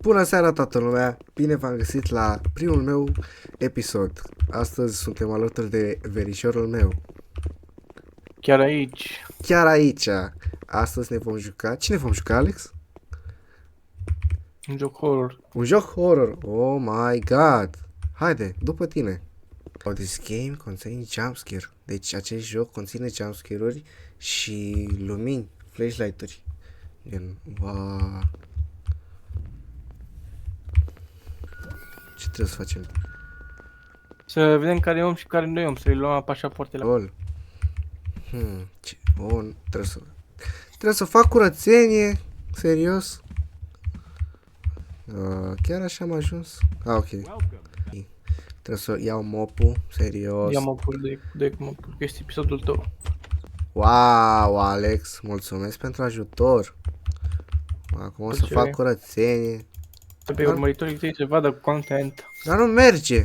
Bună seara toată lumea, bine v-am găsit la primul meu episod. Astăzi suntem alături de verișorul meu. Chiar aici. Chiar aici. Astăzi ne vom juca. Cine vom juca, Alex? Un joc horror. Un joc horror. Oh my god. Haide, după tine. Oh, this game contains jumpscare. Deci acest joc conține jumpscare-uri și lumini, flashlight-uri. Gen, wow. Ce trebuie să facem? Să vedem care e om și care nu e om, să-i luăm pașapoartele. Gol. Ce bun. Trebuie să fac curățenie. Serios. Chiar așa am ajuns. Ok. Trebuie să iau mopul. Serios. Ia mopul de mopul, că este episodul tău. Wow, Alex. Mulțumesc pentru ajutor. Acum o să Ce? fac curățenie. Pe urmăritorii tăi să vadă content. Dar nu merge.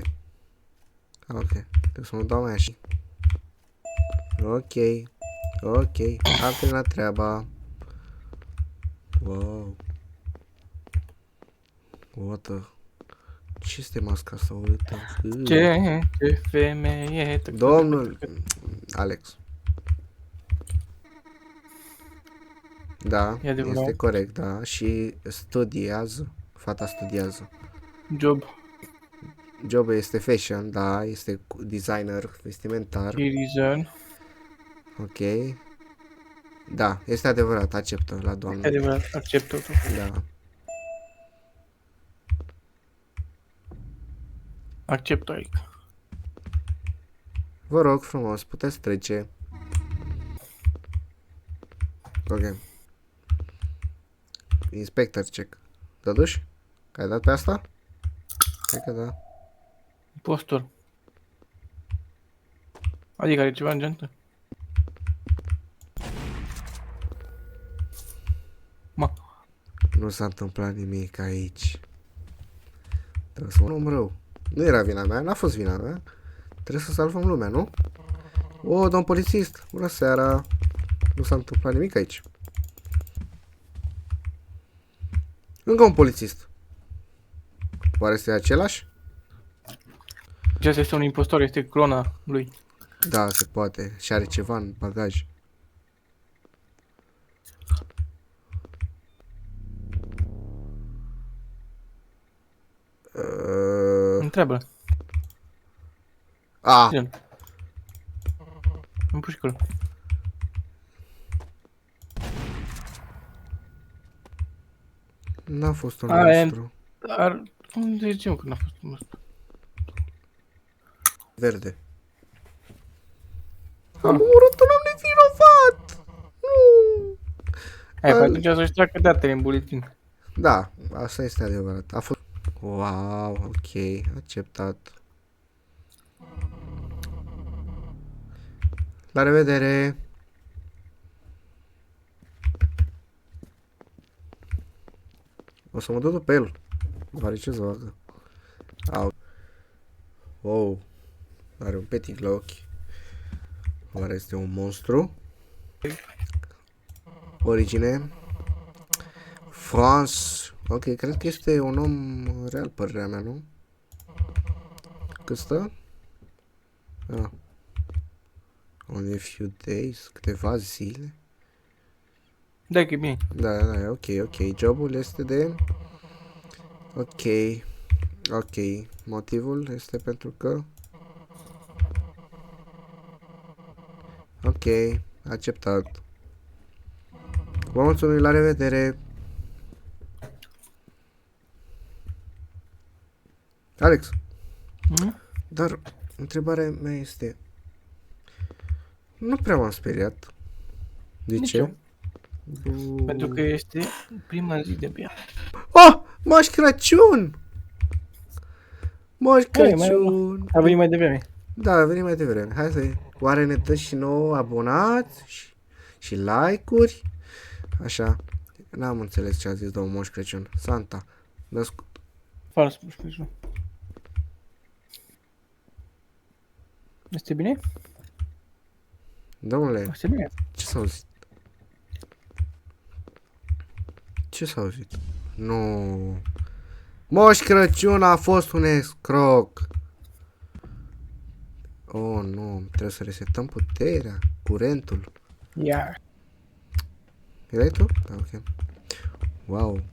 Ok. Trebuie să mă dau mai așa. Ok. Ok. Am terminat treaba. Wow. What the... Ce este masca asta? Uite. Ce femeie. Domnul Alex. Da, E adevărat. este corect, da. Și studiază. Fata studiază. Job. Job este fashion, da, este designer vestimentar. Irizan. Ok. Da, este adevărat, acceptă la E doamnă. adevărat, accept totul. Da. Accept aici. Vă rog frumos, puteți trece. Ok. Inspector check. Dăduși? Ai dat pe asta? Cred că da. Impostor. Adică are ceva în geantă? Ma. Nu s-a întâmplat nimic aici. Trebuie să mă luăm rău. Nu era vina mea, n-a fost vina mea. Trebuie să salvăm lumea, nu? O, domn polițist, bună seara. Nu s-a întâmplat nimic aici. Încă un polițist. Oare este același? Acesta este un impostor, este clona lui. Da, se poate. Și are ceva în bagaj. Întreabă. Ah, Am pus și acolo. n-a fost un Aia- monstru. Dar unde zicem că n-a fost un monstru? Verde. Am omorât un om nevinovat! Nu! Hai, pe atunci să-și treacă datele în buletin. Da, asta este adevărat. A fost... Wow, ok, acceptat. La revedere! O să mă duc după el. Oare ce să facă? Au. Wow. Are un petit la ochi. Oare este un monstru? Origine France. Ok, cred că este un om real, părerea mea, nu? Cât stă? Ah. Only a few days, câteva zile. Da, că e bine. Da, ok, ok. Jobul este de... Ok. Ok. Motivul este pentru că... Ok. Acceptat. Vă mulțumim, la revedere. Alex. Dar întrebarea mea este... Nu prea m-am speriat. De Nici ce? eu. Pentru că este prima zi de bea. Oh! Moș Crăciun! Moș Crăciun! A venit mai devreme. Da, a venit mai devreme. Hai să... Oare ne dă și nouă abonați? Și like-uri? Așa. N-am înțeles ce a zis domnul Moș Crăciun. Santa. Născut. Fals, nu știu. Este bine? Domnule, Este bine. ce s-a auzit? Ce s-a auzit? Nu. Moș Crăciun a fost un escroc. Oh, nu, trebuie să resetăm puterea, curentul. Iar. Erai tu? Da, ok. Wow.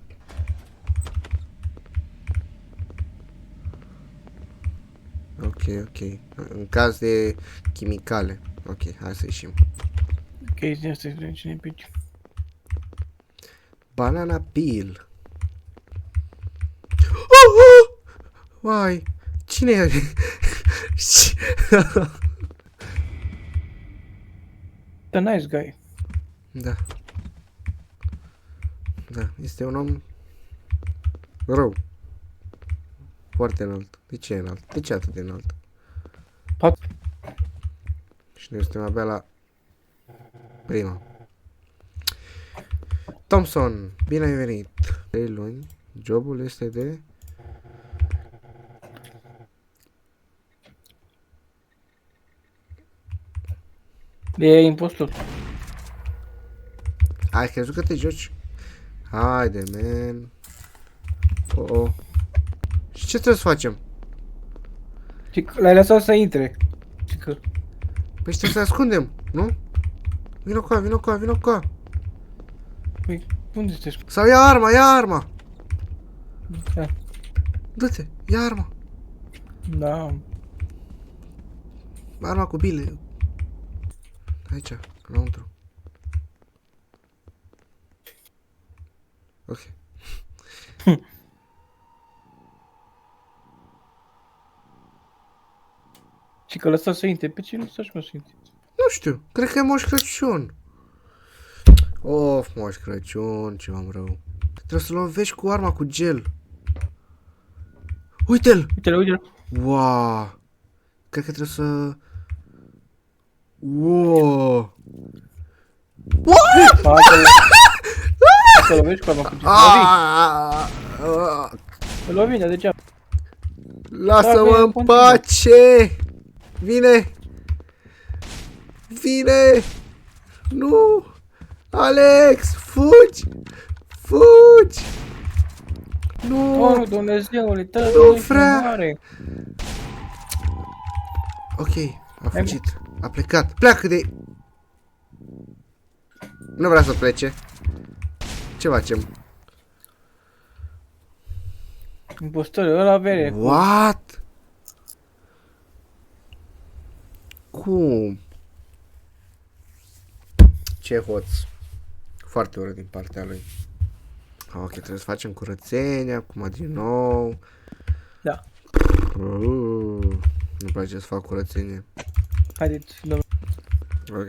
Ok, ok. În caz de chimicale. Ok, hai să ieșim. Chestia asta e cine pici. Banana peel. Oh, oh! Vai, cine e? The nice guy. Da. Da, este un om rău. Foarte înalt. De ce e înalt? De ce atât de înalt? Pat. Și noi suntem abia la prima. Thompson, bine ai venit. 3 luni. Jobul este de... E impostor. Ai crezut că te joci? Haide, man. Oh, oh. Și ce trebuie să facem? Și l-ai lăsat să intre. Și că... Păi trebuie să ne ascundem, nu? Vino cu vino cu vino cu Păi, unde sunteți? Sau ia arma, ia arma! Da. Du-te, ia arma. Da. Arma cu bile. Aici, înăuntru. Ok. Și că lăsat să intre. Pe ce nu lăsați mă să intre? Nu știu, cred că e Moș Crăciun. Of, Moș Crăciun, ce am rău. Trebuie să lovești cu arma cu gel. Uite-l! Uite-l, uite-l. Wow. Cred că trebuie să... Wow. Să lovești cu arma cu gel. Îl lovi, dar degeaba. Lasă-mă în pace! Vine! Vine! Nu! Alex! Fugi! Fugi! Nu! Oh, Dumnezeule, Nu tău, vrea. Ok, a fugit. A plecat. Pleacă de... Nu vrea să plece. Ce facem? Impostorul ăla vere. What? Cum? Ce hoț. Foarte urât din partea lui. Ok, trebuie să facem curățenia, acum din nou. Da. Nu-mi place să fac curățenie. Haideți, domnule. Ok.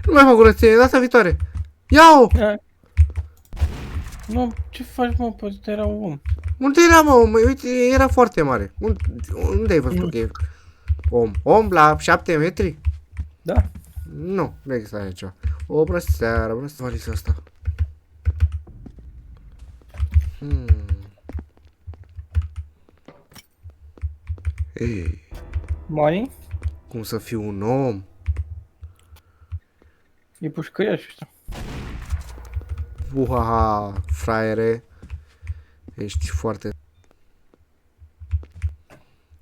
Nu mai fac curățenie, data viitoare. Ia-o! Nu, ce faci, mă? Poate era un om. Unde era, mă? Uite, era foarte mare. Unde ai văzut că e om? Om la 7 metri? Da. Nu există așa ceva. O bună seara, bună seara, valiza asta. Ei, Money? cum să fiu un om? E pușcăriaș ăsta. Uhaha, fraiere. Ești foarte...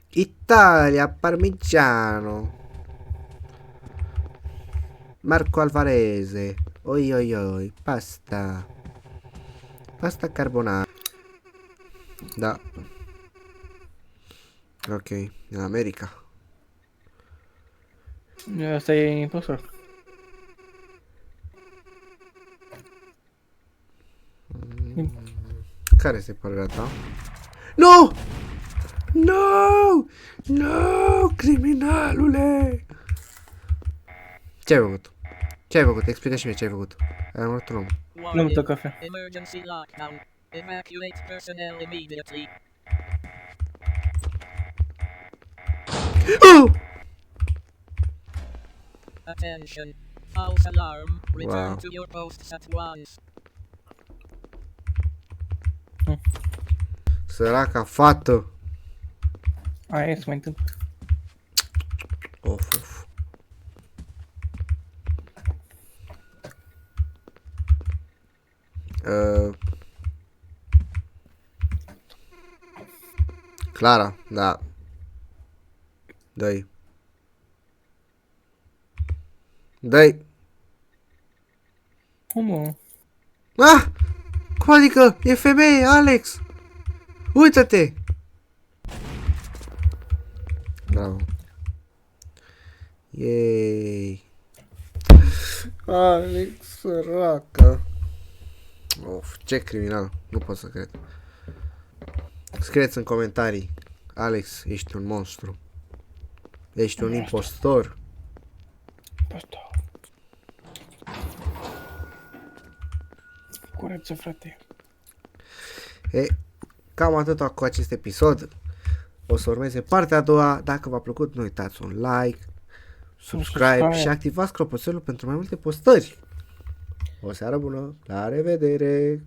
Italia, parmigiano. Marco Alvarese. Oi oi oi, pasta. Pasta carbonara. Da. Ok, în America. Asta e impostor. Care este părerea ta? Nu! Nu! Nu! Criminalule! Ce ai făcut? Ce ai făcut? Explică și mie ce ai făcut. Ai omorât un om. Nu am cafea. Emergency lockdown. Evacuate personnel immediately. Attention. False alarm. Return Wow. to your posts at once. Săraca fată. Aia se mai întâmplă. Of, of. Clara, da. Dă-i. Dă-i. Cum? Ah! Cum adică? E femeie, Alex! Uită-te! Bravo. Yay! Alex, săracă! Of, ce criminal. Nu pot să cred. Scrieți în comentarii. Alex, ești un monstru. Ești un impostor. Asta. Curăță, frate. E, cam atât cu acest episod. O să urmeze partea a doua. Dacă v-a plăcut, nu uitați un like, subscribe și activați clopoțelul pentru mai multe postări. O seară bună, la revedere!